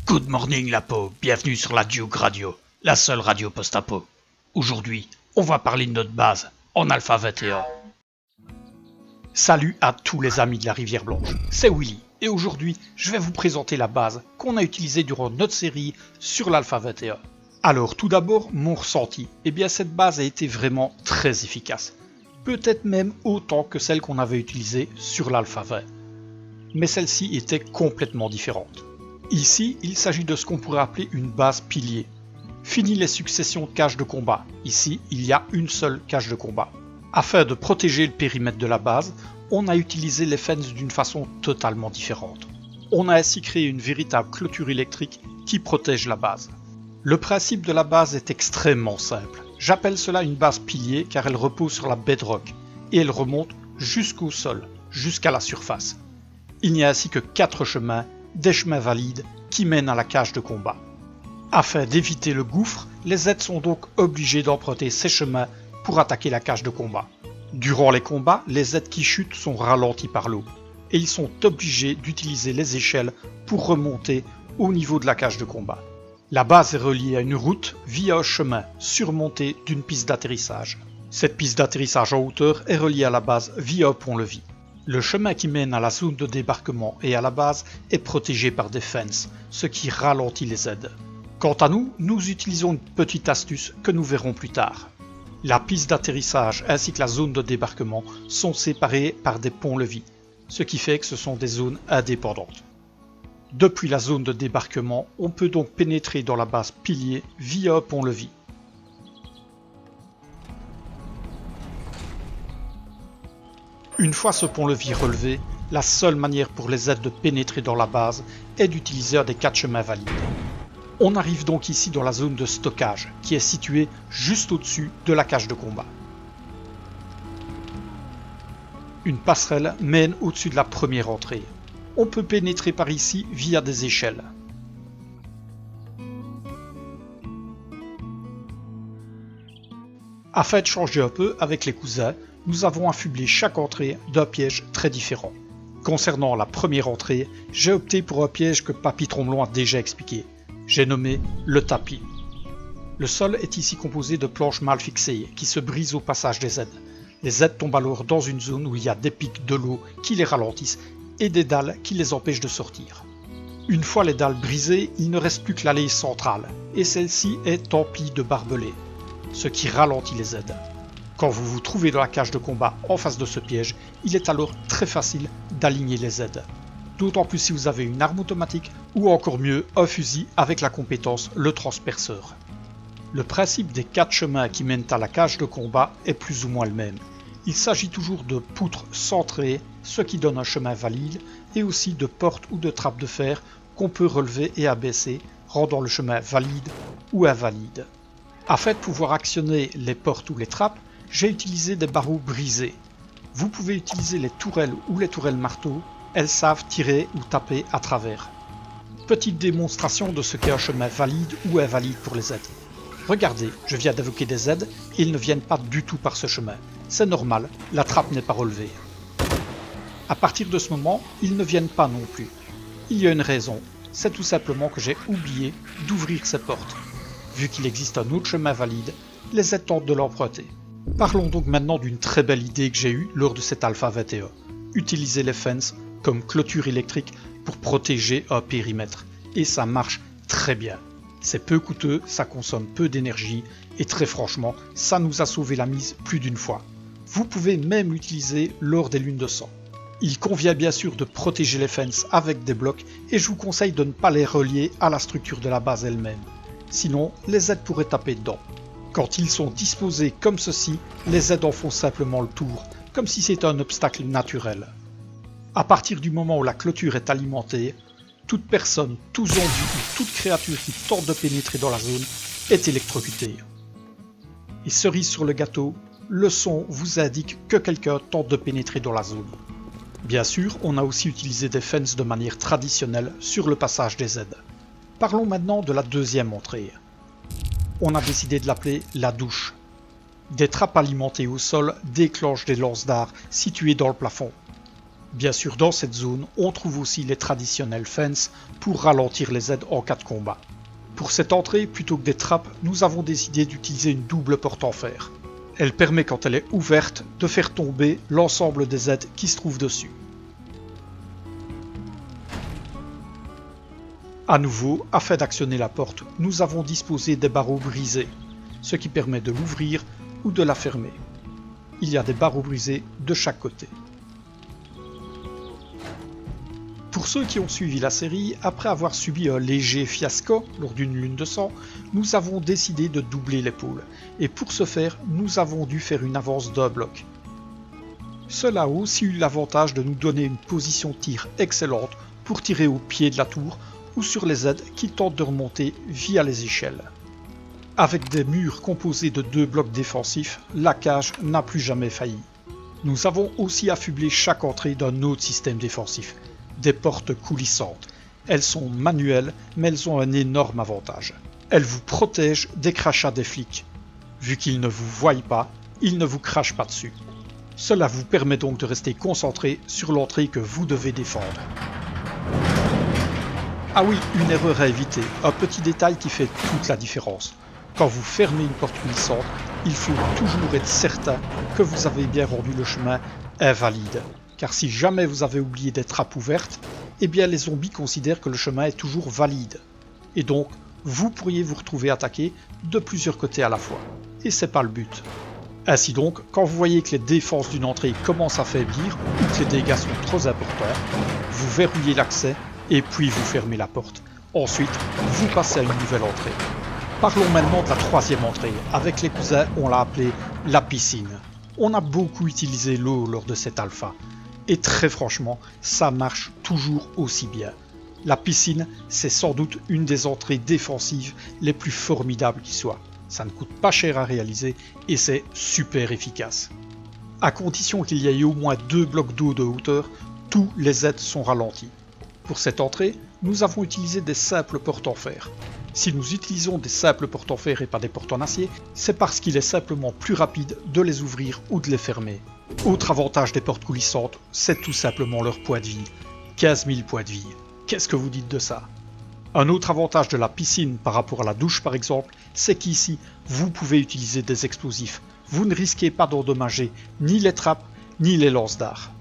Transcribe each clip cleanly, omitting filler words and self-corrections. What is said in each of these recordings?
Good morning Lapo, bienvenue sur la Duke Radio, la seule radio post-apo. Aujourd'hui, on va parler de notre base en Alpha 21. Salut à tous les amis de la Rivière Blanche, c'est Willy et aujourd'hui je vais vous présenter la base qu'on a utilisée durant notre série sur l'Alpha 21. Alors tout d'abord mon ressenti, cette base a été vraiment très efficace. Peut-être même autant que celle qu'on avait utilisée sur l'Alpha 20. Mais celle-ci était complètement différente. Ici, il s'agit de ce qu'on pourrait appeler une base pilier. Fini les successions de cages de combat. Ici, il y a une seule cage de combat. Afin de protéger le périmètre de la base, on a utilisé les fences d'une façon totalement différente. On a ainsi créé une véritable clôture électrique qui protège la base. Le principe de la base est extrêmement simple. J'appelle cela une base pilier car elle repose sur la bedrock et elle remonte jusqu'au sol, jusqu'à la surface. Il n'y a ainsi que 4 chemins, des chemins valides qui mènent à la cage de combat. Afin d'éviter le gouffre, les aides sont donc obligés d'emprunter ces chemins pour attaquer la cage de combat. Durant les combats, les aides qui chutent sont ralentis par l'eau et ils sont obligés d'utiliser les échelles pour remonter au niveau de la cage de combat. La base est reliée à une route via un chemin surmonté d'une piste d'atterrissage. Cette piste d'atterrissage en hauteur est reliée à la base via un pont-levis. Le chemin qui mène à la zone de débarquement et à la base est protégé par des fences, ce qui ralentit les aides. Quant à nous, nous utilisons une petite astuce que nous verrons plus tard. La piste d'atterrissage ainsi que la zone de débarquement sont séparées par des ponts-levis, ce qui fait que ce sont des zones indépendantes. Depuis la zone de débarquement, on peut donc pénétrer dans la base pilier via un pont-levis. Une fois ce pont-levis relevé, la seule manière pour les aides de pénétrer dans la base est d'utiliser un des 4 chemins valides. On arrive donc ici dans la zone de stockage, qui est située juste au-dessus de la cage de combat. Une passerelle mène au-dessus de la première entrée. On peut pénétrer par ici via des échelles. Afin de changer un peu avec les cousins, nous avons affublé chaque entrée d'un piège très différent. Concernant la première entrée, j'ai opté pour un piège que Papy Tromblon a déjà expliqué. J'ai nommé le tapis. Le sol est ici composé de planches mal fixées qui se brisent au passage des aides. Les aides tombent alors dans une zone où il y a des pics de l'eau qui les ralentissent et des dalles qui les empêchent de sortir. Une fois les dalles brisées, il ne reste plus que l'allée centrale et celle-ci est emplie de barbelés, ce qui ralentit les aides. Quand vous vous trouvez dans la cage de combat en face de ce piège, il est alors très facile d'aligner les aides. D'autant plus si vous avez une arme automatique ou encore mieux un fusil avec la compétence le transperceur. Le principe des 4 chemins qui mènent à la cage de combat est plus ou moins le même. Il s'agit toujours de poutres centrées, ce qui donne un chemin valide, et aussi de portes ou de trappes de fer qu'on peut relever et abaisser, rendant le chemin valide ou invalide. Afin de pouvoir actionner les portes ou les trappes, j'ai utilisé des barreaux brisés. Vous pouvez utiliser les tourelles ou les tourelles marteau, elles savent tirer ou taper à travers. Petite démonstration de ce qu'est un chemin valide ou invalide pour les aides. Regardez, je viens d'évoquer des aides et ils ne viennent pas du tout par ce chemin. C'est normal, la trappe n'est pas relevée. À partir de ce moment, ils ne viennent pas non plus. Il y a une raison, c'est tout simplement que j'ai oublié d'ouvrir ces portes. Vu qu'il existe un autre chemin valide, les aides tentent de l'emprunter. Parlons donc maintenant d'une très belle idée que j'ai eue lors de cet Alpha 21. Utiliser les fences comme clôture électrique pour protéger un périmètre. Et ça marche très bien. C'est peu coûteux, ça consomme peu d'énergie et très franchement, ça nous a sauvé la mise plus d'une fois. Vous pouvez même l'utiliser lors des lunes de sang. Il convient bien sûr de protéger les fences avec des blocs et je vous conseille de ne pas les relier à la structure de la base elle-même. Sinon, les aides pourraient taper dedans. Quand ils sont disposés comme ceci, les aides en font simplement le tour, comme si c'était un obstacle naturel. À partir du moment où la clôture est alimentée, toute personne, tout zombie ou toute créature qui tente de pénétrer dans la zone est électrocutée. Et cerise sur le gâteau, le son vous indique que quelqu'un tente de pénétrer dans la zone. Bien sûr, on a aussi utilisé des fences de manière traditionnelle sur le passage des aides. Parlons maintenant de la deuxième entrée. On a décidé de l'appeler la douche. Des trappes alimentées au sol déclenchent des lances d'arts situées dans le plafond. Bien sûr, dans cette zone, on trouve aussi les traditionnels fences pour ralentir les aides en cas de combat. Pour cette entrée, plutôt que des trappes, nous avons décidé d'utiliser une double porte en fer. Elle permet, quand elle est ouverte, de faire tomber l'ensemble des aides qui se trouvent dessus. À nouveau, afin d'actionner la porte, nous avons disposé des barreaux brisés, ce qui permet de l'ouvrir ou de la fermer. Il y a des barreaux brisés de chaque côté. Pour ceux qui ont suivi la série, après avoir subi un léger fiasco lors d'une lune de sang, nous avons décidé de doubler l'épaule, et pour ce faire, nous avons dû faire une avance d'un bloc. Cela a aussi eu l'avantage de nous donner une position de tir excellente pour tirer au pied de la tour ou sur les aides qui tentent de remonter via les échelles. Avec des murs composés de 2 blocs défensifs, la cage n'a plus jamais failli. Nous avons aussi affublé chaque entrée d'un autre système défensif, des portes coulissantes. Elles sont manuelles, mais elles ont un énorme avantage. Elles vous protègent des crachats des flics. Vu qu'ils ne vous voient pas, ils ne vous crachent pas dessus. Cela vous permet donc de rester concentré sur l'entrée que vous devez défendre. Ah oui, une erreur à éviter, un petit détail qui fait toute la différence. Quand vous fermez une porte coulissante, il faut toujours être certain que vous avez bien rendu le chemin invalide. Car si jamais vous avez oublié des trappes ouvertes, eh bien les zombies considèrent que le chemin est toujours valide. Et donc, vous pourriez vous retrouver attaqué de plusieurs côtés à la fois. Et c'est pas le but. Ainsi donc, quand vous voyez que les défenses d'une entrée commencent à faiblir ou que les dégâts sont trop importants, vous verrouillez l'accès et puis vous fermez la porte. Ensuite, vous passez à une nouvelle entrée. Parlons maintenant de la troisième entrée. Avec les cousins, on l'a appelée la piscine. On a beaucoup utilisé l'eau lors de cette alpha. Et très franchement, ça marche toujours aussi bien. La piscine, c'est sans doute une des entrées défensives les plus formidables qui soient. Ça ne coûte pas cher à réaliser et c'est super efficace. À condition qu'il y ait au moins 2 blocs d'eau de hauteur, tous les aides sont ralentis. Pour cette entrée, nous avons utilisé des simples portes en fer. Si nous utilisons des simples portes en fer et pas des portes en acier, c'est parce qu'il est simplement plus rapide de les ouvrir ou de les fermer. Autre avantage des portes coulissantes, c'est tout simplement leur poids de vie. 15 000 points de vie. Qu'est-ce que vous dites de ça? Un autre avantage de la piscine par rapport à la douche par exemple, c'est qu'ici, vous pouvez utiliser des explosifs. Vous ne risquez pas d'endommager ni les trappes, ni les lances d'art.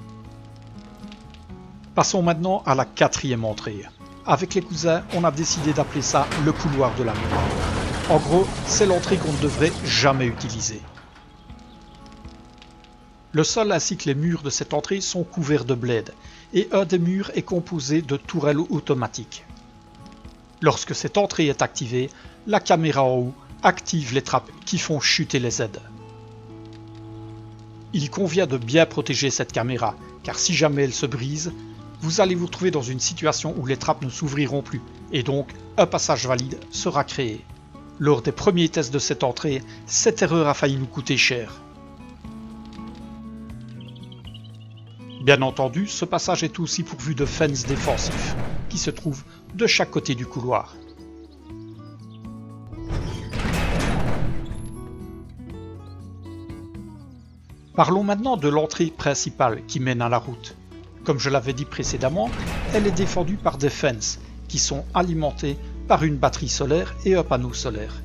Passons maintenant à la quatrième entrée. Avec les cousins, on a décidé d'appeler ça le couloir de la mort. En gros, c'est l'entrée qu'on ne devrait jamais utiliser. Le sol ainsi que les murs de cette entrée sont couverts de bled, et un des murs est composé de tourelles automatiques. Lorsque cette entrée est activée, la caméra en haut active les trappes qui font chuter les aides. Il convient de bien protéger cette caméra, car si jamais elle se brise, vous allez vous trouver dans une situation où les trappes ne s'ouvriront plus, et donc un passage valide sera créé. Lors des premiers tests de cette entrée, cette erreur a failli nous coûter cher. Bien entendu, ce passage est aussi pourvu de fences défensifs, qui se trouvent de chaque côté du couloir. Parlons maintenant de l'entrée principale qui mène à la route. Comme je l'avais dit précédemment, elle est défendue par des fences, qui sont alimentées par une batterie solaire et un panneau solaire.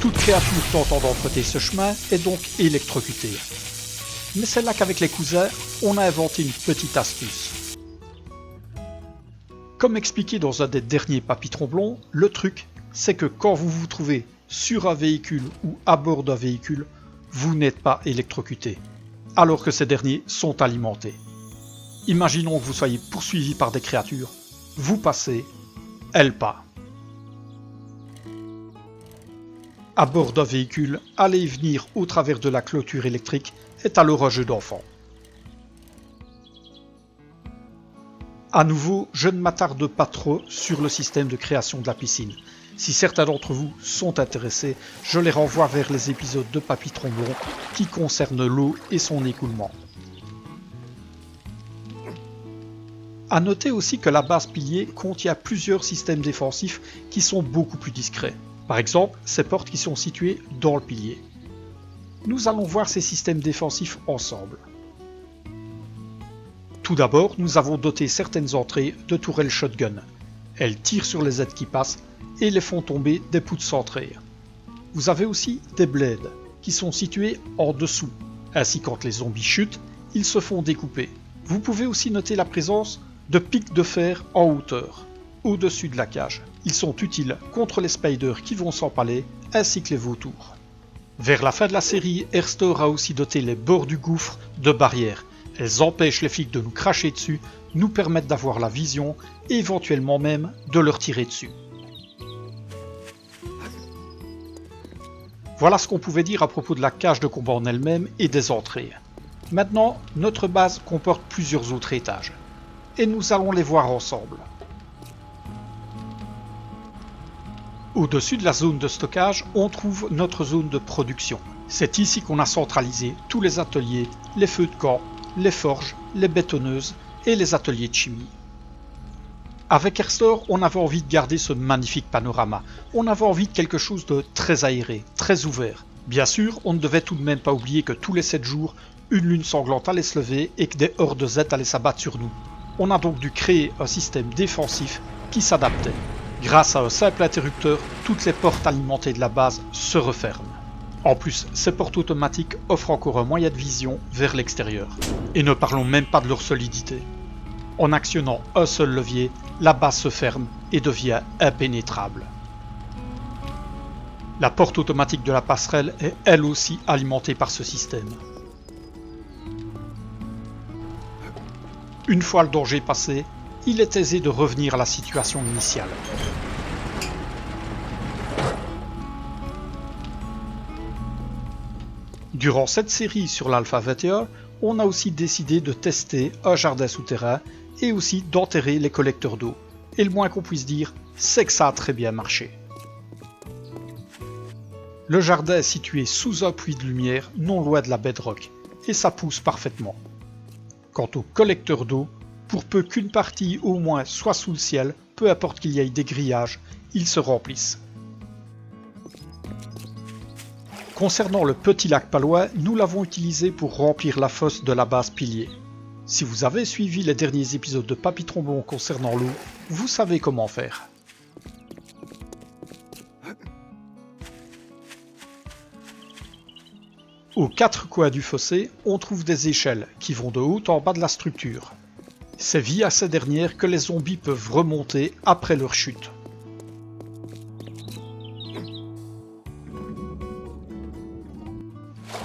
Toute créature tentant d'emprunter ce chemin est donc électrocutée. Mais c'est là qu'avec les cousins, on a inventé une petite astuce. Comme expliqué dans un des derniers Papy Tromblon, le truc, c'est que quand vous vous trouvez sur un véhicule ou à bord d'un véhicule, vous n'êtes pas électrocuté, alors que ces derniers sont alimentés. Imaginons que vous soyez poursuivi par des créatures, vous passez, elles pas. À bord d'un véhicule, aller et venir au travers de la clôture électrique est alors un jeu d'enfant. À nouveau, je ne m'attarde pas trop sur le système de création de la piscine. Si certains d'entre vous sont intéressés, je les renvoie vers les épisodes de Papy Tromblon qui concernent l'eau et son écoulement. A noter aussi que la base pilier contient plusieurs systèmes défensifs qui sont beaucoup plus discrets. Par exemple, ces portes qui sont situées dans le pilier. Nous allons voir ces systèmes défensifs ensemble. Tout d'abord, nous avons doté certaines entrées de tourelles shotgun. Elles tirent sur les aides qui passent et les font tomber des poutres centrées. Vous avez aussi des blades qui sont situés en dessous. Ainsi, quand les zombies chutent, ils se font découper. Vous pouvez aussi noter la présence de pics de fer en hauteur, au-dessus de la cage. Ils sont utiles contre les spiders qui vont s'empaler, ainsi que les vautours. Vers la fin de la série, Airstore a aussi doté les bords du gouffre de barrières. Elles empêchent les flics de nous cracher dessus, nous permettent d'avoir la vision et éventuellement même de leur tirer dessus. Voilà ce qu'on pouvait dire à propos de la cage de combat en elle-même et des entrées. Maintenant, notre base comporte plusieurs autres étages. Et nous allons les voir ensemble. Au-dessus de la zone de stockage, on trouve notre zone de production. C'est ici qu'on a centralisé tous les ateliers, les feux de camp, les forges, les bétonneuses et les ateliers de chimie. Avec Airstore, on avait envie de garder ce magnifique panorama. On avait envie de quelque chose de très aéré, très ouvert. Bien sûr, on ne devait tout de même pas oublier que tous les 7 jours, une lune sanglante allait se lever et que des hordes de Z allaient s'abattre sur nous. On a donc dû créer un système défensif qui s'adaptait. Grâce à un simple interrupteur, toutes les portes alimentées de la base se referment. En plus, ces portes automatiques offrent encore un moyen de vision vers l'extérieur. Et ne parlons même pas de leur solidité. En actionnant un seul levier, la base se ferme et devient impénétrable. La porte automatique de la passerelle est elle aussi alimentée par ce système. Une fois le danger passé, il est aisé de revenir à la situation initiale. Durant cette série sur l'Alpha 21, on a aussi décidé de tester un jardin souterrain et aussi d'enterrer les collecteurs d'eau. Et le moins qu'on puisse dire, c'est que ça a très bien marché. Le jardin est situé sous un puits de lumière non loin de la bedrock, et ça pousse parfaitement. Quant aux collecteurs d'eau, pour peu qu'une partie au moins soit sous le ciel, peu importe qu'il y ait des grillages, ils se remplissent. Concernant le petit lac palois, nous l'avons utilisé pour remplir la fosse de la base pilier. Si vous avez suivi les derniers épisodes de Papy Tromblon concernant l'eau, vous savez comment faire. Aux 4 coins du fossé, on trouve des échelles qui vont de haut en bas de la structure. C'est via ces dernières que les zombies peuvent remonter après leur chute.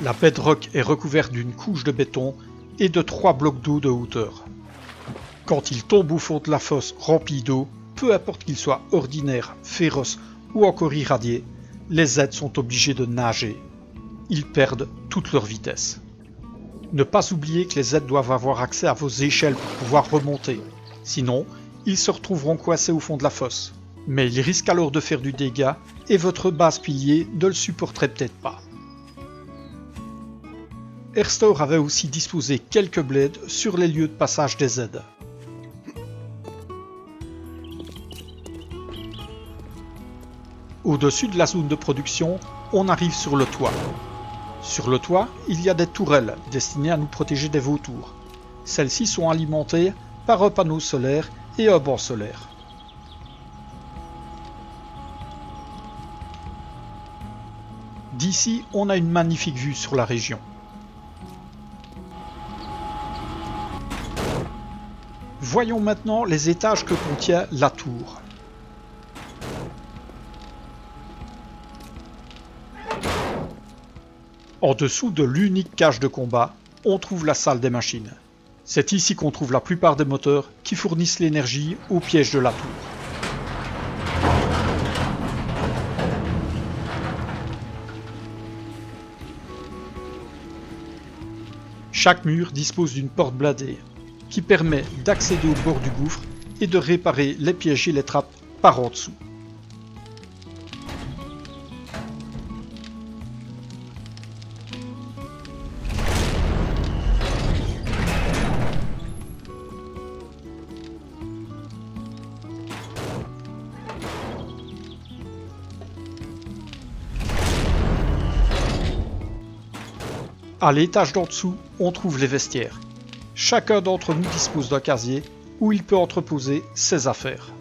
La bedrock est recouverte d'une couche de béton et de 3 blocs d'eau de hauteur. Quand ils tombent au fond de la fosse remplie d'eau, peu importe qu'ils soient ordinaires, féroces ou encore irradiés, les aides sont obligés de nager. Ils perdent toute leur vitesse. Ne pas oublier que les aides doivent avoir accès à vos échelles pour pouvoir remonter. Sinon, ils se retrouveront coincés au fond de la fosse. Mais ils risquent alors de faire du dégât et votre base pilier ne le supporterait peut-être pas. Airstore avait aussi disposé quelques blades sur les lieux de passage des aides. Au-dessus de la zone de production, on arrive sur le toit. Sur le toit, il y a des tourelles destinées à nous protéger des vautours. Celles-ci sont alimentées par un panneau solaire et un banc solaire. D'ici, on a une magnifique vue sur la région. Voyons maintenant les étages que contient la tour. En dessous de l'unique cage de combat, on trouve la salle des machines. C'est ici qu'on trouve la plupart des moteurs qui fournissent l'énergie au piège de la tour. Chaque mur dispose d'une porte blindée qui permet d'accéder au bord du gouffre et de réparer les pièges et les trappes par en dessous. À l'étage d'en dessous, on trouve les vestiaires. Chacun d'entre nous dispose d'un casier où il peut entreposer ses affaires.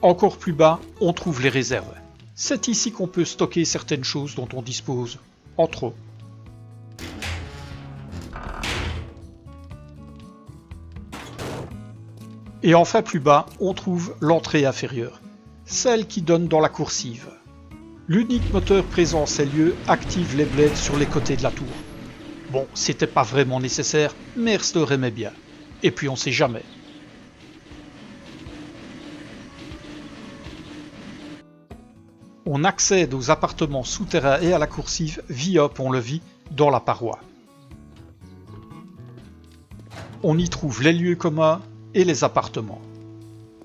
Encore plus bas, on trouve les réserves. C'est ici qu'on peut stocker certaines choses dont on dispose en trop. Et enfin plus bas, on trouve l'entrée inférieure, celle qui donne dans la coursive. L'unique moteur présent en ces lieux active les blades sur les côtés de la tour. Bon, c'était pas vraiment nécessaire, mais Erster aimait bien. Et puis on sait jamais. On accède aux appartements souterrains et à la coursive via un pont-levis dans la paroi. On y trouve les lieux communs et les appartements.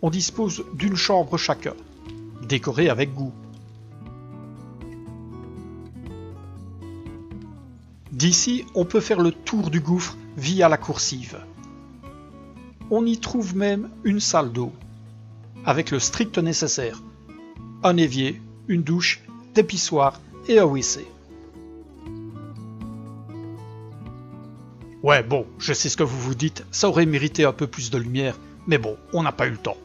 On dispose d'une chambre chacun, décorée avec goût. D'ici, on peut faire le tour du gouffre via la coursive. On y trouve même une salle d'eau, avec le strict nécessaire. Un évier, une douche, des pissoirs et un WC. Ouais bon, je sais ce que vous vous dites, ça aurait mérité un peu plus de lumière, mais bon, on n'a pas eu le temps.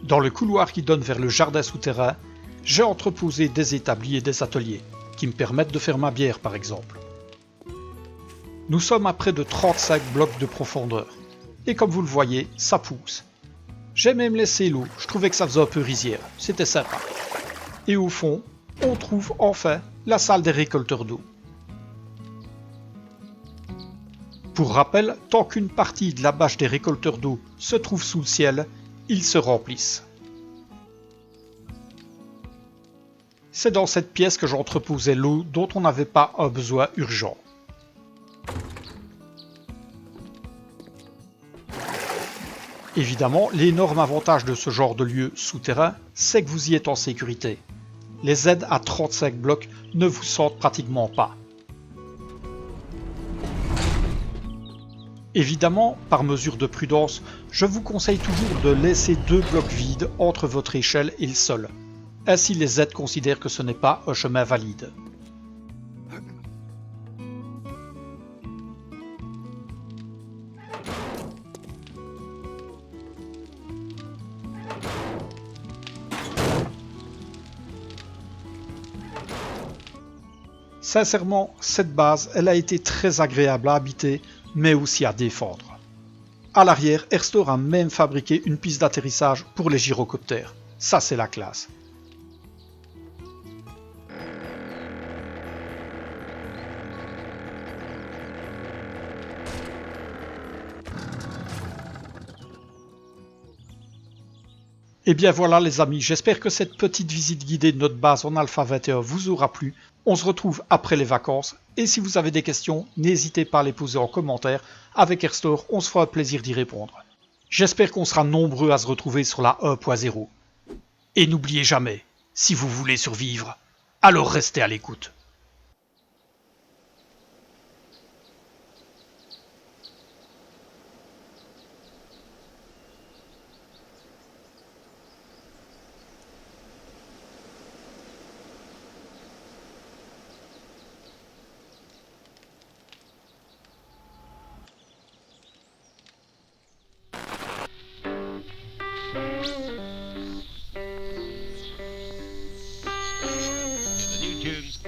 Dans le couloir qui donne vers le jardin souterrain, j'ai entreposé des établis et des ateliers, qui me permettent de faire ma bière par exemple. Nous sommes à près de 35 blocs de profondeur, et comme vous le voyez, ça pousse. J'ai même laissé l'eau, je trouvais que ça faisait un peu rizière, c'était sympa. Et au fond, on trouve enfin la salle des récolteurs d'eau. Pour rappel, tant qu'une partie de la bâche des récolteurs d'eau se trouve sous le ciel, ils se remplissent. C'est dans cette pièce que j'entreposais l'eau dont on n'avait pas un besoin urgent. Évidemment, l'énorme avantage de ce genre de lieu souterrain, c'est que vous y êtes en sécurité. Les aides à 35 blocs ne vous sentent pratiquement pas. Évidemment, par mesure de prudence, je vous conseille toujours de laisser 2 blocs vides entre votre échelle et le sol. Ainsi les aides considèrent que ce n'est pas un chemin valide. Sincèrement, cette base, elle a été très agréable à habiter, mais aussi à défendre. À l'arrière, Erster a même fabriqué une piste d'atterrissage pour les gyrocoptères. Ça, c'est la classe. Et bien voilà les amis, j'espère que cette petite visite guidée de notre base en Alpha 21 vous aura plu. On se retrouve après les vacances et si vous avez des questions, n'hésitez pas à les poser en commentaire. Avec Erster, on se fera un plaisir d'y répondre. J'espère qu'on sera nombreux à se retrouver sur la 1.0. Et n'oubliez jamais, si vous voulez survivre, alors restez à l'écoute. The new tunes